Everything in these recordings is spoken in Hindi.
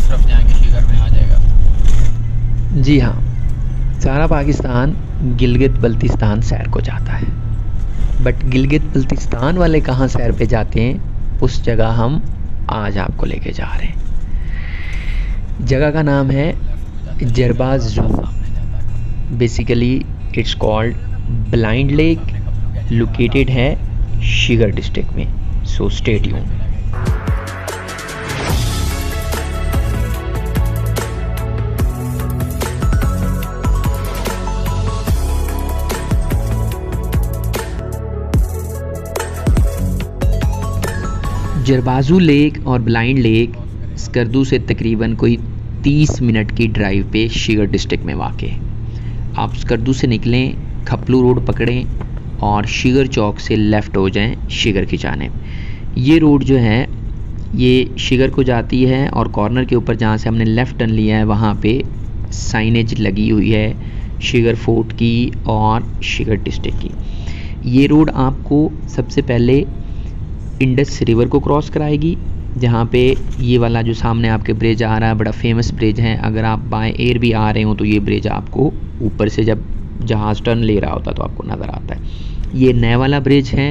तरफ जाएंगे शिगर में आ जाएगा। जी हाँ, सारा पाकिस्तान गिलगित बल्तिस्तान सैर को जाता है, बट गिलगित बल्तिस्तान वाले कहाँ सैर पे जाते हैं, उस जगह हम आज आपको लेके जा रहे हैं। जगह का नाम है Jarbaso. Basically it's called Blind Lake, located है शिगर डिस्ट्रिक्ट में। So stay tuned. Jarbaso lake और ब्लाइंड लेक स्कर्दू से तकरीबन कोई 30 मिनट की ड्राइव पे शिगर डिस्ट्रिक्ट में वाक़ है। आप स्कर्दू से निकलें, खपलू रोड पकड़ें और शिगर चौक से लेफ़्ट हो जाएं शिगर की जानिब। ये रोड जो है ये शिगर को जाती है और कॉर्नर के ऊपर जहाँ से हमने लेफ़्ट टर्न लिया है वहाँ पे साइनेज लगी हुई है शिगर फोर्ट की और शिगर डिस्ट्रिक्ट की। ये रोड आपको सबसे पहले इंडस रिवर को क्रॉस कराएगी, जहाँ पे ये वाला जो सामने आपके ब्रिज आ रहा है बड़ा फेमस ब्रिज है। अगर आप बाय एयर भी आ रहे हो तो ये ब्रिज आपको ऊपर से जब जहाज़ टर्न ले रहा होता तो आपको नज़र आता है। ये नया वाला ब्रिज है,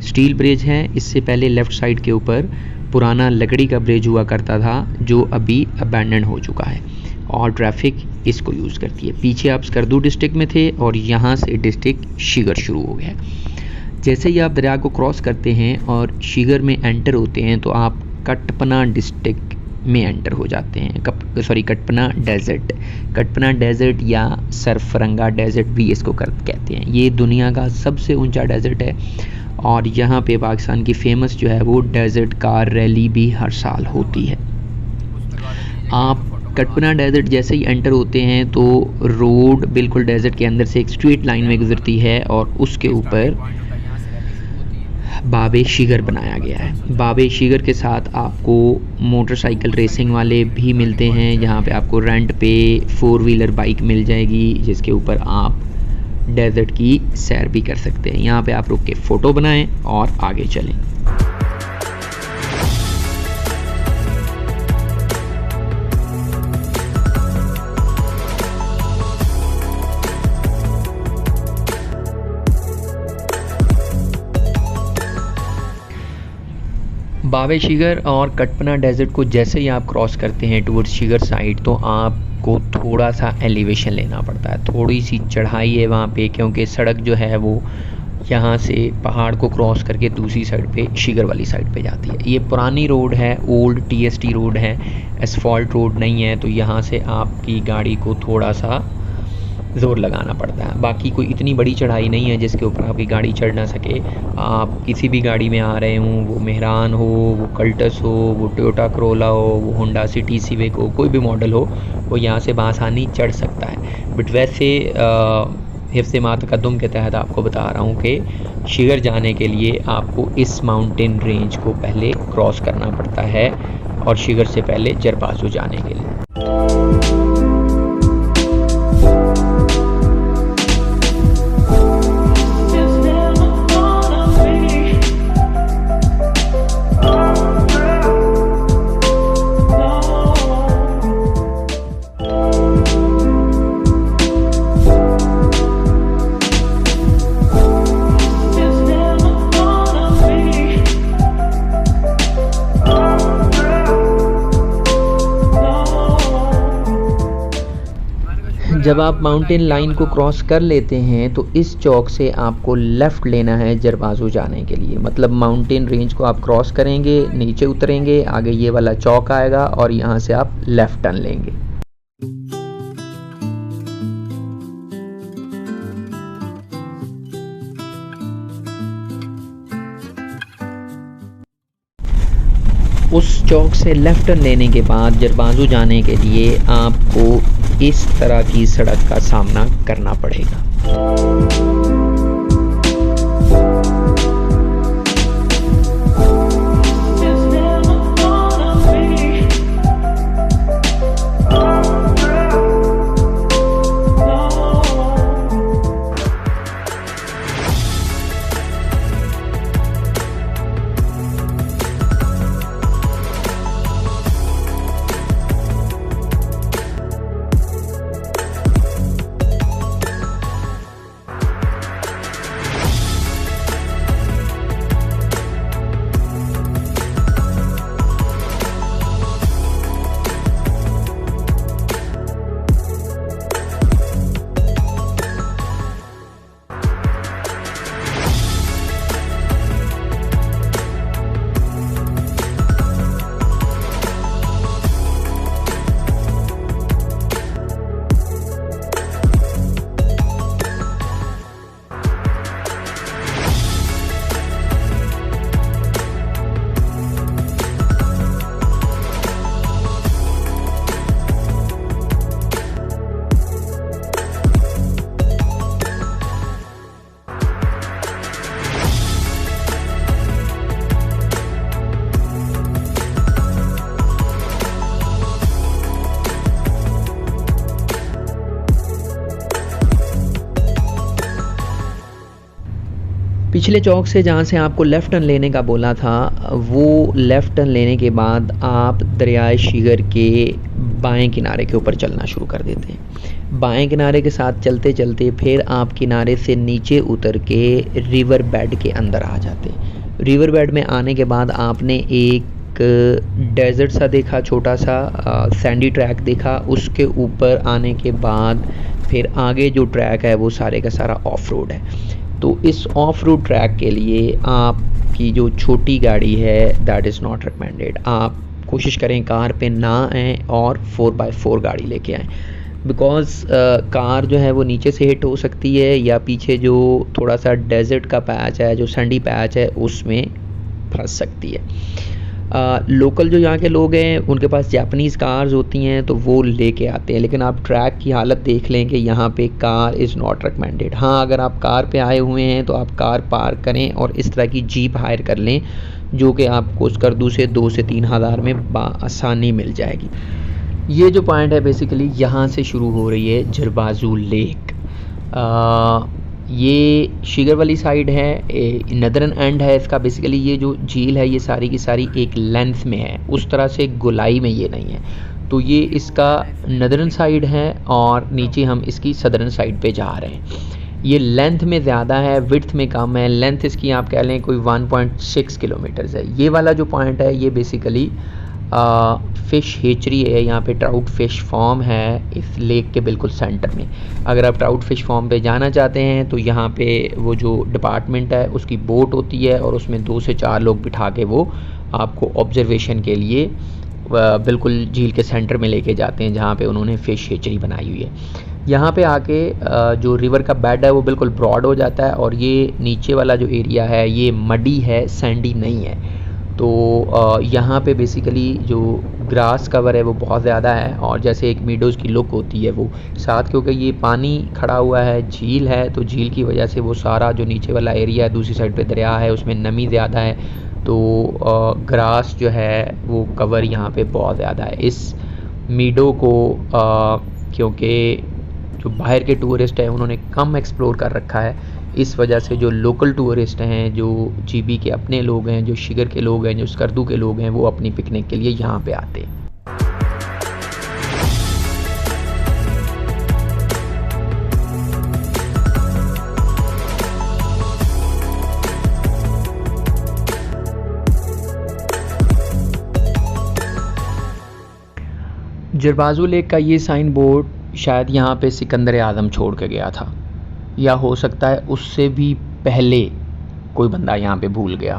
स्टील ब्रिज है। इससे पहले लेफ़्ट साइड के ऊपर पुराना लकड़ी का ब्रिज हुआ करता था जो अभी अबैंडन हो चुका है और ट्रैफिक इसको यूज़ करती है। पीछे आप स्कर्दू डिस्ट्रिक्ट में थे और यहाँ से डिस्ट्रिक्ट शिगर शुरू हो गया। जैसे ही आप दरिया को क्रॉस करते हैं और शिगर में एंटर होते हैं तो आप कटपना डिस्ट्रिक्ट में एंटर हो जाते हैं। कटपना डेज़र्ट, कटपना डेज़र्ट या सरफरंगा डेज़र्ट भी इसको कहते हैं। ये दुनिया का सबसे ऊंचा डेज़र्ट है और यहाँ पे पाकिस्तान की फ़ेमस जो है वो डेज़र्ट कार रैली भी हर साल होती है। आप कटपना डेज़र्ट जैसे ही एंटर होते हैं तो रोड बिल्कुल डेज़र्ट के अंदर से एक स्ट्रेट लाइन में गुजरती है और उसके ऊपर बाबे शिगर बनाया गया है। बाबे शिगर के साथ आपको मोटरसाइकिल रेसिंग वाले भी मिलते हैं, जहाँ पे आपको रेंट पे 4 व्हीलर बाइक मिल जाएगी जिसके ऊपर आप डेज़र्ट की सैर भी कर सकते हैं। यहाँ पे आप रुक के फ़ोटो बनाएं और आगे चलें। बाबे शिगर और कटपना डेज़र्ट को जैसे ही आप क्रॉस करते हैं टुवर्ड्स शिगर साइड तो आपको थोड़ा सा एलिवेशन लेना पड़ता है। थोड़ी सी चढ़ाई है वहाँ पे, क्योंकि सड़क जो है वो यहाँ से पहाड़ को क्रॉस करके दूसरी साइड पे शिगर वाली साइड पे जाती है। ये पुरानी रोड है, ओल्ड TST रोड है, एसफॉल्ट रोड नहीं है, तो यहाँ से आपकी गाड़ी को थोड़ा सा ज़ोर लगाना पड़ता है। बाकी कोई इतनी बड़ी चढ़ाई नहीं है जिसके ऊपर आपकी गाड़ी चढ़ ना सके। आप किसी भी गाड़ी में आ रहे हों, वो मेहरान हो, वो कल्टस हो, वो टोयोटा करोला हो, वो होंडा सिटी सिविक हो, कोई भी मॉडल हो, वो यहाँ से बआसानी चढ़ सकता है। बट वैसे हिफ्ज़ मा तक़द्दुम के तहत आपको बता रहा हूँ कि शिगर जाने के लिए आपको इस माउंटेन रेंज को पहले क्रॉस करना पड़ता है और शिगर से पहले जरबाजू जाने के लिए। जब आप माउंटेन लाइन को क्रॉस कर लेते हैं तो इस चौक से आपको लेफ़्ट लेना है जरबाजू जाने के लिए। मतलब माउंटेन रेंज को आप क्रॉस करेंगे, नीचे उतरेंगे, आगे ये वाला चौक आएगा और यहाँ से आप लेफ़्ट टर्न लेंगे। उस चौक से लेफ़्ट टर्न लेने के बाद जरबाजू जाने के लिए आपको इस तरह की सड़क का सामना करना पड़ेगा। पिछले चौक से जहाँ से आपको लेफ़्ट टर्न लेने का बोला था, वो लेफ़्ट टर्न लेने के बाद आप दरियाए शिगर के बाएं किनारे के ऊपर चलना शुरू कर देते हैं। बाएं किनारे के साथ चलते चलते फिर आप किनारे से नीचे उतर के रिवर बेड के अंदर आ जाते हैं। रिवर बेड में आने के बाद आपने एक डेजर्ट सा देखा, छोटा सा सैंडी ट्रैक देखा। उसके ऊपर आने के बाद फिर आगे जो ट्रैक है वो सारे का सारा ऑफ रोड है। तो इस ऑफ रोड ट्रैक के लिए आपकी जो छोटी गाड़ी है दैट इज़ नॉट रिकमेंडेड। आप कोशिश करें कार पे ना आएँ और 4x4 गाड़ी लेके आएँ, बिकॉज़ कार जो है वो नीचे से हिट हो सकती है या पीछे जो थोड़ा सा डेजर्ट का पैच है, जो सैंडी पैच है, उसमें फंस सकती है। लोकल जो यहाँ के लोग हैं उनके पास जापानीज़ कार्स होती हैं तो वो लेके आते हैं, लेकिन आप ट्रैक की हालत देख लें कि यहाँ पे कार इज़ नॉट रिकमेंडेड। हाँ, अगर आप कार पे आए हुए हैं तो आप कार पार्क करें और इस तरह की जीप हायर कर लें जो कि आपको स्कर्दू से 2 से 3 हज़ार में आसानी मिल जाएगी। ये जो पॉइंट है बेसिकली यहाँ से शुरू हो रही है जरबाजू लेक। ये शिगर वाली साइड है, नदरन एंड है इसका। बेसिकली ये जो झील है ये सारी की सारी एक लेंथ में है, उस तरह से गोलाई में ये नहीं है। तो ये इसका नदरन साइड है और नीचे हम इसकी सदरन साइड पे जा रहे हैं। ये लेंथ में ज़्यादा है, विड्थ में कम है। लेंथ इसकी आप कह लें कोई 1.6 किलोमीटर्स है। ये वाला जो पॉइंट है ये बेसिकली फ़िश हेचरी है। यहाँ पे ट्राउट फ़िश फार्म है इस लेक के बिल्कुल सेंटर में। अगर आप ट्राउट फ़िश फार्म पे जाना चाहते हैं तो यहाँ पे वो जो डिपार्टमेंट है उसकी बोट होती है और उसमें 2 से 4 लोग बिठा के वो आपको ऑब्जर्वेशन के लिए बिल्कुल झील के सेंटर में लेके जाते हैं जहाँ पे उन्होंने फ़िश हेचरी बनाई हुई है। यहाँ पे आके जो रिवर का बेड है वो बिल्कुल ब्रॉड हो जाता है और ये नीचे वाला जो एरिया है ये मडी है, सैंडी नहीं है। तो यहाँ पे बेसिकली जो ग्रास कवर है वो बहुत ज़्यादा है और जैसे एक मीडोज़ की लुक होती है वो साथ, क्योंकि ये पानी खड़ा हुआ है, झील है, तो झील की वजह से वो सारा जो नीचे वाला एरिया है, दूसरी साइड पे दरिया है, उसमें नमी ज़्यादा है, तो ग्रास जो है वो कवर यहाँ पे बहुत ज़्यादा है। इस मीडो को क्योंकि जो बाहर के टूरिस्ट हैं उन्होंने कम एक्सप्लोर कर रखा है, इस वजह से जो लोकल टूरिस्ट हैं, जो जीबी के अपने लोग हैं, जो शिगर के लोग हैं, जो स्कर्दू के लोग हैं, वो अपनी पिकनिक के लिए यहाँ पे आते हैं। जरबाजू लेक का ये साइन बोर्ड शायद यहाँ पे सिकंदर आज़म छोड़ के गया था, या हो सकता है उससे भी पहले कोई बंदा यहाँ पे भूल गया।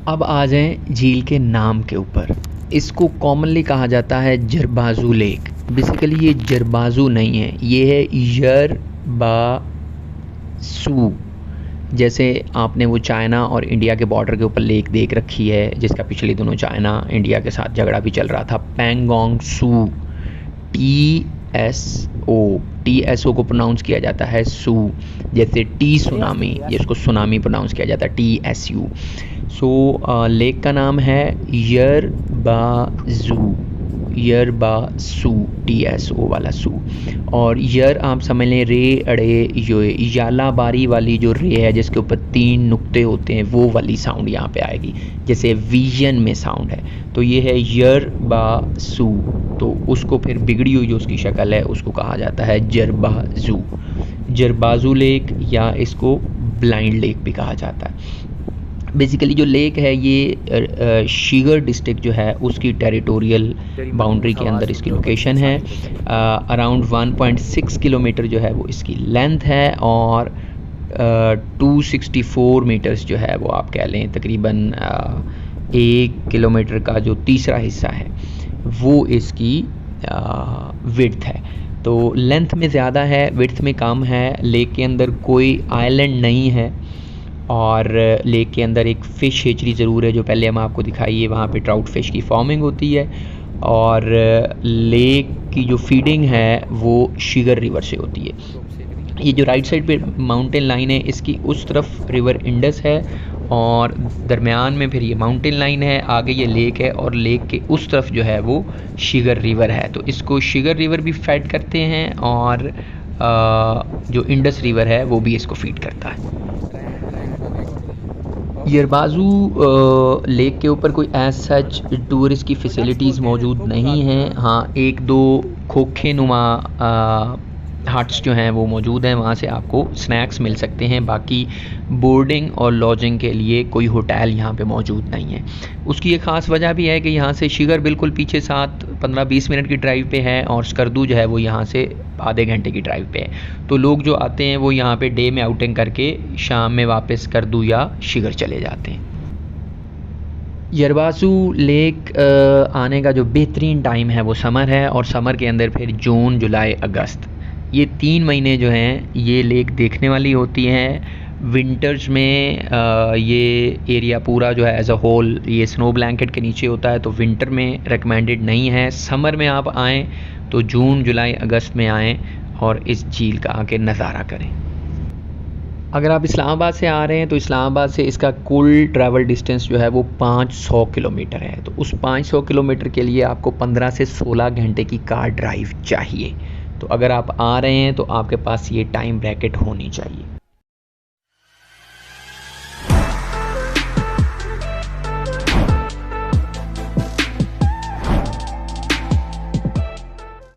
अब आ जाएं झील के नाम के ऊपर। इसको कॉमनली कहा जाता है जरबाजू लेक। बेसिकली ये जरबाजू नहीं है, ये है यरबासू। जैसे आपने वो चाइना और इंडिया के बॉर्डर के ऊपर लेक देख रखी है जिसका पिछले दिनों चाइना इंडिया के साथ झगड़ा भी चल रहा था, पैंगोंग सू, TSO को प्रोनाउंस किया जाता है सू। जैसे टी सुनामी, ये इसको सुनामी प्रोनाउंस किया जाता है, TSU। सो लेक का नाम है यरबासू, TSO वाला सू। और यर आप समझ लें रे अड़े यो, याला बारी वाली जो रे है जिसके ऊपर 3 नुक्ते होते हैं वो वाली साउंड यहाँ पे आएगी, जैसे विजन में साउंड है। तो ये है यरबासू। तो उसको फिर बिगड़ी हुई जो उसकी शक्ल है उसको कहा जाता है जरबाजू, जरबाजू लेक, या इसको ब्लाइंड लेक भी कहा जाता है। बेसिकली जो लेक है ये शिगर डिस्ट्रिक्ट जो है उसकी टेरिटोरियल बाउंड्री के अंदर इसकी लोकेशन है। अराउंड 1.6 किलोमीटर जो है वो इसकी लेंथ है और 264 मीटर्स जो है वो आप कह लें तकरीबन 1 किलोमीटर का जो तीसरा हिस्सा है वो इसकी विड्थ है। तो लेंथ में ज़्यादा है, विड्थ में कम है। लेक के अंदर कोई आइलैंड नहीं है और लेक के अंदर एक फ़िश हेचरी ज़रूर है जो पहले हम आपको दिखाई है, वहाँ पे ट्राउट फ़िश की फार्मिंग होती है। और लेक की जो फीडिंग है वो शिगर रिवर से होती है। ये जो राइट साइड पे माउंटेन लाइन है इसकी उस तरफ रिवर इंडस है और दरमियान में फिर ये माउंटेन लाइन है, आगे ये लेक है और लेक के उस तरफ जो है वो शिगर रिवर है। तो इसको शिगर रिवर भी फीड करते हैं और जो इंडस रिवर है वो भी इसको फीड करता है। यरबाज़ू लेक के ऊपर कोई एज सच टूरिस्ट की फ़ैसिलिटीज़ मौजूद नहीं हैं। हाँ, एक दो खोखे नुमा हट्स जो हैं वो मौजूद हैं, वहाँ से आपको स्नैक्स मिल सकते हैं। बाकी बोर्डिंग और लॉजिंग के लिए कोई होटल यहाँ पे मौजूद नहीं है। उसकी एक ख़ास वजह भी है कि यहाँ से शिगर बिल्कुल पीछे 7-15-20 मिनट की ड्राइव पे है और स्कर्दू जो है वो यहाँ से आधे घंटे की ड्राइव पे है। तो लोग जो आते हैं वो यहाँ पे डे में आउटिंग करके शाम में वापस स्कर्दू या शिगर चले जाते हैं। यरबाज़ू लेक आने का जो बेहतरीन टाइम है वो समर है, और समर के अंदर फिर जून, जुलाई, अगस्त, ये 3 महीने जो हैं ये लेक देखने वाली होती हैं। विंटर्स में ये एरिया पूरा जो है एज अ होल ये स्नो ब्लैंकेट के नीचे होता है, तो विंटर में रिकमेंडेड नहीं है। समर में आप आएँ तो जून, जुलाई, अगस्त में आएँ और इस झील का आके नज़ारा करें। अगर आप इस्लामाबाद से आ रहे हैं तो इस्लामाबाद से इसका कुल ट्रैवल डिस्टेंस जो है वो 500 किलोमीटर है। तो उस 500 किलोमीटर के लिए आपको 15 से 16 घंटे की कार ड्राइव चाहिए। तो अगर आप आ रहे हैं तो आपके पास ये टाइम ब्रैकेट होनी चाहिए।